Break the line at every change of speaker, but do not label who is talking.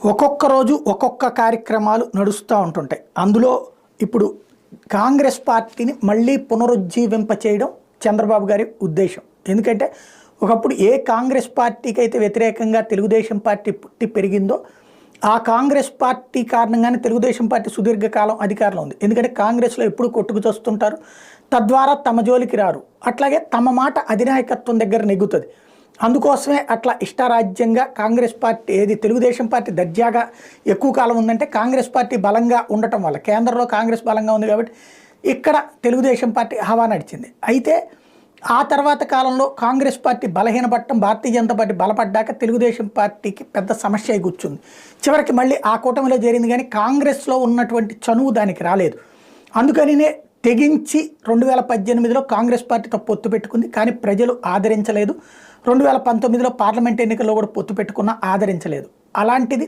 ఒక్కొక్క రోజు ఒక్కొక్క కార్యక్రమాలు నడుస్తూ ఉంటుంటాయి. అందులో ఇప్పుడు కాంగ్రెస్ పార్టీని మళ్ళీ పునరుజ్జీవింప చేయడం చంద్రబాబు గారి ఉద్దేశం. ఎందుకంటే ఒకప్పుడు ఏ కాంగ్రెస్ పార్టీకి అయితే వ్యతిరేకంగా తెలుగుదేశం పార్టీ పుట్టి పెరిగిందో ఆ కాంగ్రెస్ పార్టీ కారణంగానే తెలుగుదేశం పార్టీ సుదీర్ఘకాలం అధికారంలో ఉంది. ఎందుకంటే కాంగ్రెస్లో ఎప్పుడు కొట్టుకు చస్తుంటారు, తద్వారా తమ జోలికి రారు, అట్లాగే తమ మాట అధినాయకత్వం దగ్గర నెగ్గుతుంది. అందుకోసమే అట్లా ఇష్టారాజ్యంగా కాంగ్రెస్ పార్టీ ఏది తెలుగుదేశం పార్టీ దర్జాగా ఎక్కువ కాలం ఉందంటే కాంగ్రెస్ పార్టీ బలంగా ఉండటం వల్ల, కేంద్రంలో కాంగ్రెస్ బలంగా ఉంది కాబట్టి ఇక్కడ తెలుగుదేశం పార్టీ హవా నడిచింది. అయితే ఆ తర్వాత కాలంలో కాంగ్రెస్ పార్టీ బలహీనపడటం, భారతీయ జనతా పార్టీ బలపడ్డాక తెలుగుదేశం పార్టీకి పెద్ద సమస్య అయి కూర్చుంది. చివరికి మళ్ళీ ఆ కూటమిలో చేరింది, కానీ కాంగ్రెస్లో ఉన్నటువంటి చనువు దానికి రాలేదు. అందుకనినే తెగించి 2018లో కాంగ్రెస్ పార్టీతో పొత్తు పెట్టుకుంది, కానీ ప్రజలు ఆదరించలేదు. 2019లో పార్లమెంట్ ఎన్నికల్లో కూడా పొత్తు పెట్టుకున్నా ఆదరించలేదు. అలాంటిది